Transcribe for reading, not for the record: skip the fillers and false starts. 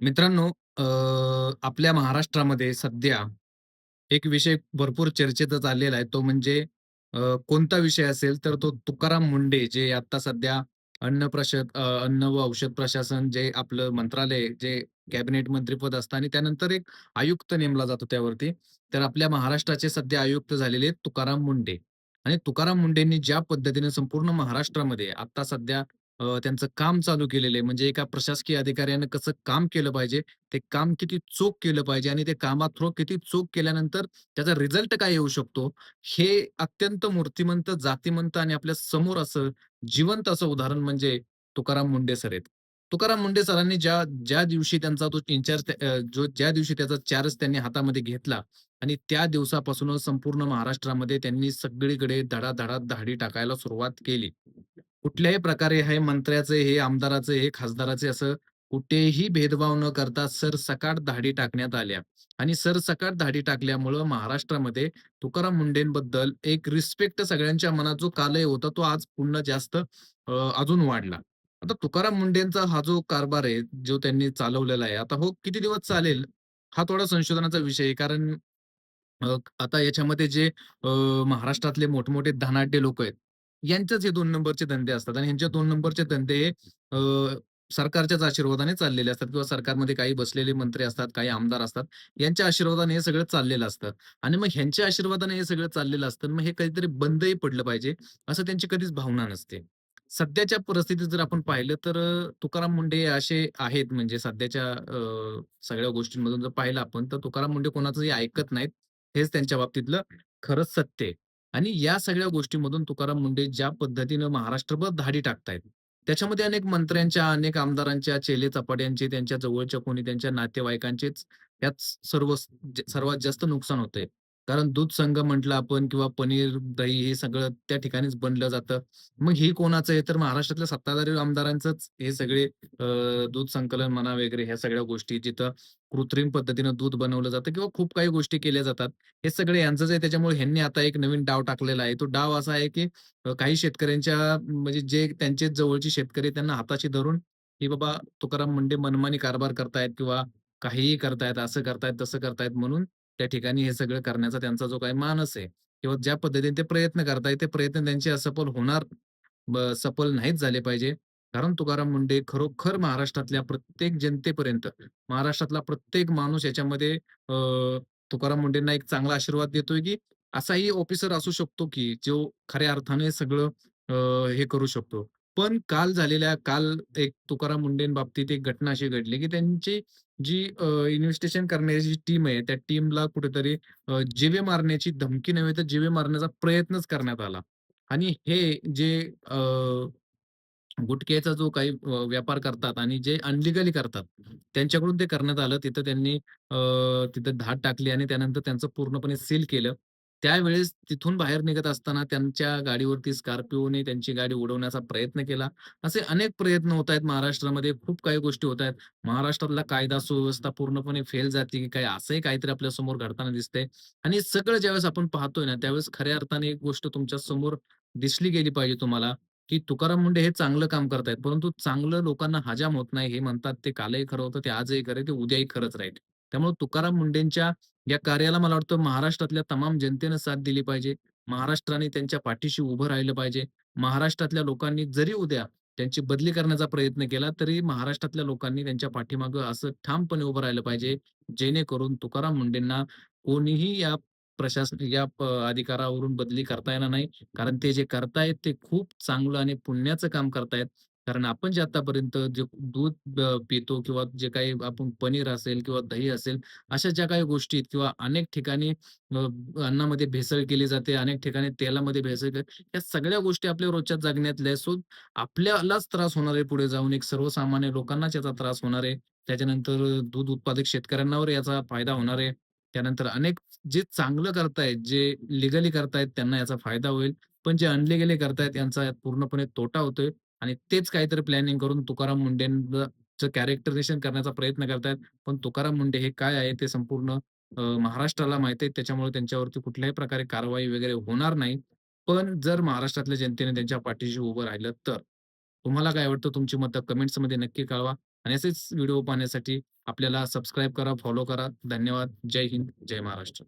मित्रांनो, आपल्या महाराष्ट्रामध्ये सध्या एक विषय भरपूर चर्चेत चाललेला आहे. तो म्हणजे कोणता विषय असेल तर तो तुकाराम मुंडे जे आता सध्या अन्न व औषध प्रशासन जे आपलं मंत्रालय आहे, जे कॅबिनेट मंत्रीपद असतं आणि त्यानंतर एक आयुक्त नेमला जातो त्यावरती. तर आपल्या महाराष्ट्राचे सध्या आयुक्त झालेले आहेत तुकाराम मुंडे आणि तुकाराम मुंडेंनी ज्या पद्धतीने संपूर्ण महाराष्ट्रामध्ये आता सध्या त्यांचं काम चालू केलेलं आहे. म्हणजे एका प्रशासकीय अधिकाऱ्यानं कसं काम केलं पाहिजे, ते काम किती चोख केलं पाहिजे आणि ते कामात थ्रू किती चोख केल्यानंतर त्याचा रिझल्ट काय येऊ शकतो, हे अत्यंत मूर्तिमंत, जातिमंत आणि आपल्या समोर असं जिवंत असं उदाहरण म्हणजे तुकाराम मुंडे सर आहेत. तुकाराम मुंडे सरांनी ज्या ज्या दिवशी त्यांचा तो इन्चार्ज जो ज्या दिवशी त्याचा चार्ज त्यांनी हातामध्ये घेतला आणि त्या दिवसापासूनच संपूर्ण महाराष्ट्रामध्ये त्यांनी सगळीकडे धडाधड धाडी टाकायला सुरुवात केली. कुठल्याही प्रकारे हे मंत्र्याचे, हे आमदाराचे, हे खासदाराचे असं कुठेही भेदभाव न करता सरसकट धाडी टाकण्यात आल्या आणि सरसकट धाडी टाकल्यामुळं महाराष्ट्रामध्ये तुकाराम मुंडेंबद्दल एक रिस्पेक्ट सगळ्यांच्या मनात जो कालही होता, तो आज पुन्हा जास्त अजून वाढला. आता तुकाराम मुंडेंचा हा जो कारभार आहे, जो त्यांनी चालवलेला आहे, आता हो किती दिवस चालेल, हा थोडा संशोधनाचा विषय आहे. कारण आता याच्यामध्ये जे महाराष्ट्रातले मोठमोठे धनाढ्य लोकं आहेत, यांचेच हे 2 नंबरचे धंदे असतात आणि ह्यांचे 2 नंबरचे धंदे हे सरकारच्याच आशीर्वादाने चाललेले असतात किंवा सरकारमध्ये काही बसलेले मंत्री असतात, काही आमदार असतात. यांच्या आशीर्वादाने हे सगळं चाललेलं असतं आणि मग ह्यांच्या आशीर्वादाने हे सगळं चाललेलं असतं. मग हे कधीतरी बंदही पडलं पाहिजे, असं त्यांची कधीच भावना नसते. सध्याच्या परिस्थितीत जर आपण पाहिलं तर तुकाराम मुंडे असे आहेत म्हणजे सध्याच्या सगळ्या गोष्टींमधून जर पाहिलं आपण, तर तुकाराम मुंडे कोणाचंही ऐकत नाहीत. हेच त्यांच्या बाबतीतलं खरंच सत्य आहे. आणि या सगळ्या गोष्टींमधून तुकाराम मुंडे ज्या पद्धतीनं महाराष्ट्रभर धाडी टाकतायत, त्याच्यामध्ये अनेक मंत्र्यांच्या, अनेक आमदारांच्या, चेले-चपाट्यांचे, त्यांच्या जवळच्या कोणी त्यांच्या नातेवाईकांचेच यात सर्वात जास्त नुकसान होतंय. कारण दूध संघ म्हटलं आपण किंवा पनीर, दही हे सगळं त्या ठिकाणीच बनलं जातं. मग हे कोणाचं आहे? तर महाराष्ट्रातल्या सत्ताधारी आमदारांचंच हे सगळे दूध संकलन म्हणा वगैरे ह्या सगळ्या गोष्टी जिथं कृत्रिम पद्धतीनं दूध बनवलं जातं किंवा खूप काही गोष्टी केल्या जातात. हे सगळे यांचंच आहे. त्याच्यामुळे ह्यांनी आता एक नवीन डाव टाकलेला आहे. तो डाव असा आहे, की काही शेतकऱ्यांच्या म्हणजे जे त्यांचेच जवळचे शेतकरी त्यांना हाताशी धरून, की बाबा तुकाराम मुंडे मनमानी कारभार करतायत किंवा काहीही करतायत, असं करतायत, तसं करतायत म्हणून त्या ठिकाणी हे सगळं करण्याचा त्यांचा जो काही मानस आहे किंवा ज्या पद्धतीने ते प्रयत्न करतायत, ते प्रयत्न त्यांचे असफल होणार सफल नाहीच झाले पाहिजे. कारण तुकाराम मुंडे खरोखर महाराष्ट्रातल्या प्रत्येक जनतेपर्यंत, महाराष्ट्रातला प्रत्येक माणूस याच्यामध्ये तुकाराम मुंडेंना एक चांगला आशीर्वाद देतोय, की असाही ऑफिसर असू शकतो, की जो खऱ्या अर्थाने सगळं हे करू शकतो. पण काल एक तुकाराम मुंडेंबाबतीत एक घटना अशी घडली, की त्यांची जी इन्व्हेस्टिगेशन करण्याची टीम आहे, त्या टीमला कुठेतरी जीवे मारण्याची धमकी नव्हे, तर जीवे मारण्याचा प्रयत्नच करण्यात आला. आणि हे जे गुटख्याचा जो काही व्यापार करतात आणि जे अनलिगली करतात, त्यांच्याकडून ते करण्यात आलं. तिथं त्यांनी तिथं धाड टाकली आणि त्यानंतर त्यांचं पूर्णपणे सील केलं. त्यावेळेस तिथून बाहेर निघत असताना त्यांच्या गाडीवरती स्कॉर्पिओने त्यांची गाडी उडवण्याचा प्रयत्न केला. असे अनेक प्रयत्न होत आहेत महाराष्ट्रामध्ये. खूप काही गोष्टी होत आहेत. महाराष्ट्रातला कायदा सुव्यवस्था पूर्णपणे फेल जाते की काय असंही काहीतरी आपल्यासमोर घडताना दिसतंय. आणि सगळं ज्यावेळेस आपण पाहतोय ना, त्यावेळेस खऱ्या अर्थाने एक गोष्ट तुमच्या समोर दिसली गेली पाहिजे तुम्हाला, की तुकाराम मुंडे हे चांगलं काम करतायत. परंतु चांगलं लोकांना हजाम होत नाही. हे म्हणतात ते कालही खरं होतं, ते आजही खरं आहे, ते उद्याही खरंच राहील. त्यामुळे तुकाराम मुंडेंच्या या कार्याला मला वाटतं महाराष्ट्रातल्या तमाम जनतेनं साथ दिली पाहिजे. महाराष्ट्राने त्यांच्या पाठीशी उभं राहिलं पाहिजे. महाराष्ट्रातल्या लोकांनी जरी उद्या त्यांची बदली करण्याचा प्रयत्न केला, तरी महाराष्ट्रातल्या लोकांनी त्यांच्या पाठीमागं असं ठामपणे उभं राहिलं पाहिजे, जेणेकरून तुकाराम मुंडेंना कोणीही या अधिकारावरून बदली करता येणार नाही. कारण ते जे करतायत ते खूप चांगलं आणि पुण्याचं काम करतायत. कारण आपण जे आतापर्यंत जे दूध पितो किंवा जे काही आपण पनीर असेल किंवा दही असेल, अशा ज्या काही गोष्टी आहेत किंवा अनेक ठिकाणी अन्नामध्ये भेसळ केली जाते, अनेक ठिकाणी तेलामध्ये भेसळ या सगळ्या गोष्टी आपल्या रोजच्या जगण्यातल्या सो आपल्यालाच त्रास होणार आहे पुढे जाऊन. एक सर्वसामान्य लोकांनाच याचा त्रास होणार आहे. त्याच्यानंतर दूध उत्पादक शेतकऱ्यांवर याचा फायदा होणार आहे. त्यानंतर अनेक जे चांगलं करतायत, जे लीगली करतायत त्यांना याचा फायदा होईल. पण जे अनलिगली करतायत यांचा यात पूर्णपणे तोटा होतोय आणि तेच काहीतरी प्लॅनिंग करून तुकाराम मुंडेंचं कॅरेक्टरायझेशन करण्याचा प्रयत्न करतायत. पण तुकाराम मुंडे हे काय आहे ते संपूर्ण महाराष्ट्राला माहिती आहे. त्याच्यामुळे त्यांच्यावरती कुठल्याही प्रकारे कारवाई वगैरे होणार नाही. पण जर महाराष्ट्रातल्या जनतेने त्यांच्या पाठीशी उभं राहिलं तर. तुम्हाला काय वाटतं? तुमची मतं कमेंट्समध्ये नक्की कळवा. आणि असेच व्हिडिओ पाहण्यासाठी आपल्याला सबस्क्राईब करा, फॉलो करा. धन्यवाद. जय हिंद, जय महाराष्ट्र.